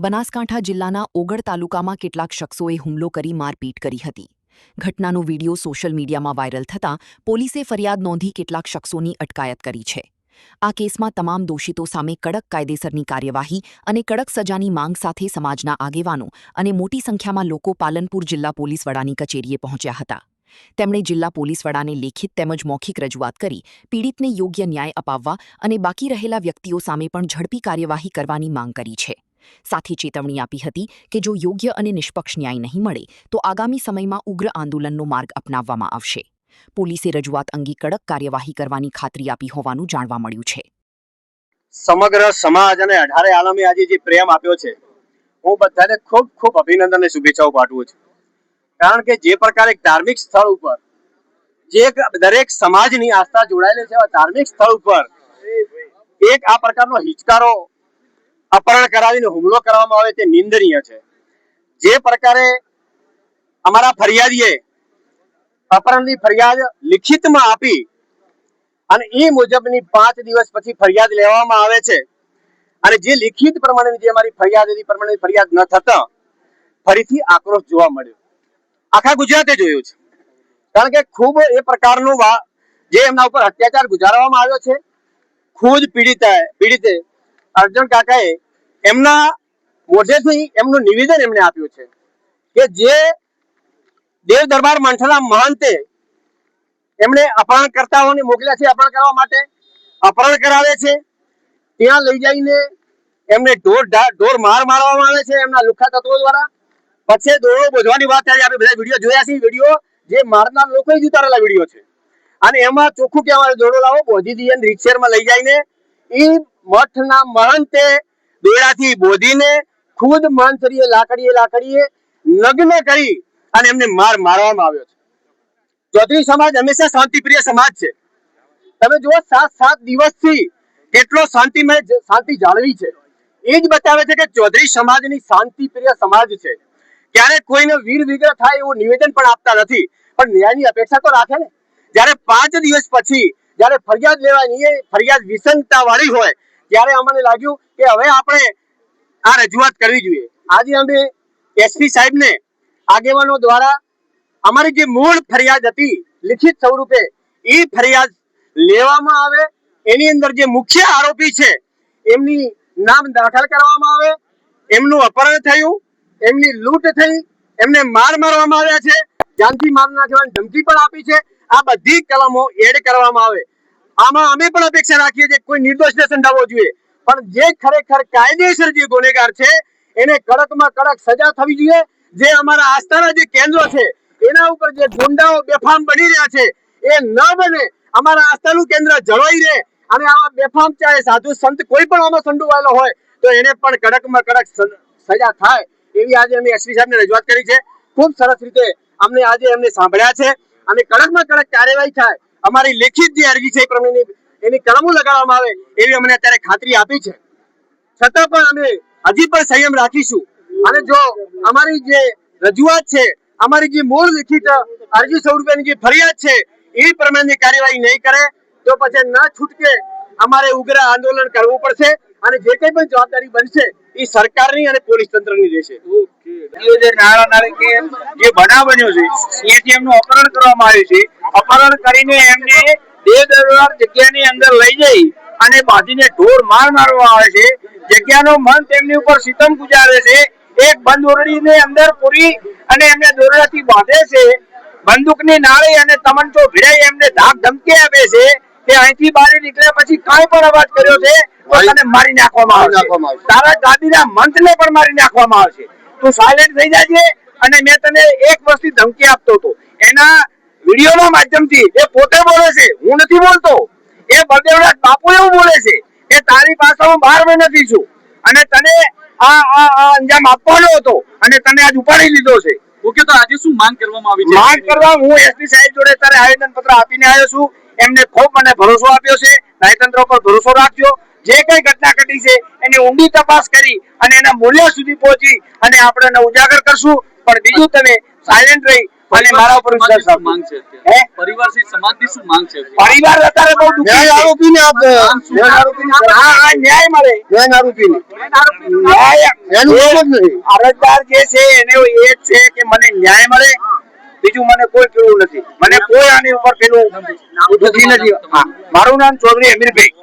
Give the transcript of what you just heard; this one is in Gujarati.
બનાસકાંઠા જિલ્લાના ઓગળ તાલુકામાં કેટલાક શખ્સોએ હુમલો કરી મારપીટ કરી હતી. ઘટનાનો વીડિયો સોશિયલ મીડિયામાં વાયરલ થતાં પોલીસે ફરિયાદ નોંધી કેટલાક શખ્સોની અટકાયત કરી છે. આ કેસમાં તમામ દોષિતો સામે કડક કાયદેસરની કાર્યવાહી અને કડક સજાની માંગ સાથે સમાજના આગેવાનો અને મોટી સંખ્યામાં લોકો પાલનપુર જિલ્લા પોલીસ વડાની કચેરીએ પહોંચ્યા હતા. તેમણે જિલ્લા પોલીસ વડાને લેખિત તેમજ મૌખિક રજૂઆત કરી પીડિતને યોગ્ય ન્યાય અપાવવા અને બાકી રહેલા વ્યક્તિઓ સામે પણ ઝડપી કાર્યવાહી કરવાની માંગ કરી છે. સાથે ચેતવણી આપી હતી કે જો યોગ્ય અને નિષ્પક્ષ ન્યાય નહીં મળે તો આગામી સમયમાં ઉગ્ર આંદોલનનો માર્ગ અપનાવવામાં આવશે. પોલીસે રજૂઆત અંગે કડક કાર્યવાહી કરવાની ખાતરી આપી હોવાનું જાણવા મળ્યું છે. સમગ્ર સમાજ અને 18 આલમે આજે જે પ્રેમ આપ્યો છે, હું બધાને ખૂબ ખૂબ અભિનંદન અને શુભેચ્છાઓ પાઠવું છું. કારણ કે જે પ્રકારે ધાર્મિક સ્થળ ઉપર જે દરેક સમાજની આસ્થા જોડાયેલી છે, ધાર્મિક સ્થળ ઉપર એક આ પ્રકારનો હિચકારો અપહરણ કરાવીને હુમલો કરવામાં આવે તે નિંદનીય છે. જે પ્રકારે અમારા ફરિયાદીએ અપહરણની ફરિયાદ લિખિતમાં આપી અને એ મુજબની 5 દિવસ પછી ફરિયાદ લેવામાં આવે છે અને જે લિખિત પ્રમાણેની જે અમારી ફરિયાદ હતી પ્રમાણે ફરિયાદ ન થતા ફરીથી આક્રોશ જોવા મળ્યો. આખા ગુજરાતે જોયું છે. કારણ કે ખૂબ એ પ્રકારનું જે એમના ઉપર અત્યાચાર ગુજારવામાં આવ્યો છે. ખુદ પીડિતે અર્જુન કાકાએ એમના મોઢેથી એમનું નિવેદન એમણે આપ્યું છે કે જે દેવ દરબાર મંઠના મહંતે એમણે અપહરણકર્તાઓને મોકલ્યા છે, અપહરણ કરવા માટે અપહરણ કરાવે છે, ત્યાં લઈ જઈને એમને ઢોર મારવામાં આવે છે એમના લુખ્ખા તત્વો દ્વારા. પછી દોરો બોધવાની વાત થાય, આપણે બધા વિડીયો જોયા છે. વિડીયો જે મારનાર લોકોએ જ ઉતારેલા વિડીયો છે અને એમાં ચોખ્ખું કહેવાય દોરો લાવો બોધી દઈએ રીતસરમાં લઈ જઈને એ મઠના મહંતે દોરાથી બોધીને ખુદ મહંતરીએ લાકડીએ નગ્ન કરી અને એમને મારવામાં આવ્યો છે. ચૌધરી સમાજ હંમેશા શાંતિપ્રિય સમાજ છે. તમે જુઓ 7 દિવસથી કેટલો શાંતિ જાળવી છે. એ જ બતાવે છે કે ચૌધરી સમાજની શાંતિપ્રિય સમાજ છે. ક્યારેક કોઈને વીર વિગ્રહ થાય એવું નિવેદન પણ આપતા નથી, પણ ન્યાયની અપેક્ષા તો રાખે ને. જ્યારે 5 દિવસ પછી જ્યારે ફરિયાદ લેવાની એ ફરિયાદ વિસંગતા વાળી હોય ત્યારે અમને લાગ્યું કે હવે આપણે આ રજૂઆત કરવી જોઈએ. આજે અમે એસપી સાહેબને આગેવાનો દ્વારા અમારી જે મૂળ ફરિયાદ હતી લિખિત સ્વરૂપે એ ફરિયાદ લેવામાં આવે, એની અંદર જે મુખ્ય આરોપી છે એમની નામ દાખલ કરવામાં આવે. એમનું અપહરણ થયું, એમની લૂંટ થઈ, એમને મારવામાં આવ્યા છે, જાનથી માર નાખવાની ધમકી પણ આપી છે. આ બધી કલમો એડ કરવામાં આવે. આમાં અમે પણ અપેક્ષા રાખીએ છીએ કોઈ નિર્દોષને સંડાવવો જોઈએ, પણ જે ખરેખર કાયદેસર જે ગુનેગાર છે એને કડકમાં કડક સજા થવી જોઈએ. જે અમારા આસ્થાના જે કેન્દ્રો છે એના ઉપર જે ગુંડાઓ બેફામ બની રહ્યા છે એ ન બને. અમારા આસ્થાનું કેન્દ્ર જળવાઈ રહે અને આવા બેફામ ચાહે સાધુ સંત કોઈ પણ આમાં સંડોવાયેલો હોય તો એને પણ કડકમાં કડક સજા થાય એવી આજે અમે એસપી સાહેબને રજૂઆત કરી છે. ખૂબ સરસ રીતે અમને આજે એમને સાંભળ્યા છે અને કડકમાં કડક કાર્યવાહી થાય. અમારી લેખિત જે અરજી છે એ પ્રમાણે એની કલમો લગાડવામાં આવે એવી અમને અત્યારે ખાતરી આપી છે. છતાં પણ અમે હજી પણ સંયમ રાખીશું અને જો અમારી જે રજૂઆત છે, અમારી જે મૂળ લિખિત અરજી સ્વરૂપેની જે ફરિયાદ છે એ પ્રમાણેની કાર્યવાહી નહીં કરે તો પછી ન છૂટકે અમારે ઉગ્ર આંદોલન કરવું પડશે અને જે કંઈ પણ જવાબદારી બનશે એ સરકારની અને પોલીસ તંત્રની રહેશે. જે બનાવ બન્યો છે ત્યાંથી એમનું અપહરણ કરવામાં આવ્યું છે. અપહરણ કરીને એમને દેવ દરબાર જગ્યાની અંદર લઈ જઈ અને બાંધીને ઢોર મારવામાં આવે છે. જગ્યાનો મહંત એમની ઉપર સિતમ ગુજારે છે. એક બંધ ઓરડીને અંદર પૂરી અને એમને દોરડાથી બાંધે છે. બંદૂકની નાળી અને તમંચો ભીડાઈ એમને ધાક ધમકી આપે છે કે અહીંથી બહાર નીકળ્યા પછી કાંઈ પણ અવાજ કર્યો છે તો તને મારી નાખવામાં આવશે, તારા ગાદીના મંત્રને પણ મારી નાખવામાં આવશે, તું સાયલેન્ટ થઈ જાજે. અને મેં તને એક વર્ષથી ધમકી આપતો હતો. એના વિડીયોના માધ્યમથી એ પોતે બોલે છે, હું નથી બોલતો. એ બળદેવરાજ બાપુ એવું બોલે છે કે તારી પાસે હું 12 મહિનાથી છું અને તને આ અંજામ આપવાનો હતો અને તને આજ ઉપાડી લીધો છે. ઓકે, તો આજે શું માંગ કરવામાં આવી છે? માંગ કરવા હું એસપી સાહેબ જોડે તારે આવેદન પત્ર આપીને આવ્યો છું. એમને ખૂબ મને ભરોસો આપ્યો છે, ન્યાયતંત્ર પર ભરોસો રાખજો. જે કઈ ઘટના ઘટી છે એની ઊંડી તપાસ કરી અને એના મૂલ્ય સુધી પહોંચી અને આપણે ઉજાગર કરશું. પણ બીજું તમે સાયલેન્ટ રહી અને મારા ઉપર વિશ્વાસ શું રાખો. માંગ છે અત્યારે? હે? પરિવાર સહિત સમાજની શું માંગ છે અત્યારે? પરિવાર અત્યારે બહુ દુઃખી ન્યાય છે. આરોપીને આપે હા, ન્યાય મળે. ન્યાય આરોપીને ન્યાય એનું નામ જ નહીં. અરજદાર જે છે એને એ જ છે કે મને ન્યાય મળે, બીજું મને કોઈ પેલું નથી, મને કોઈ આની ઉપર પેલું દુઃખી નથી. હા, મારું નામ ચૌધરી અમીરભાઈ.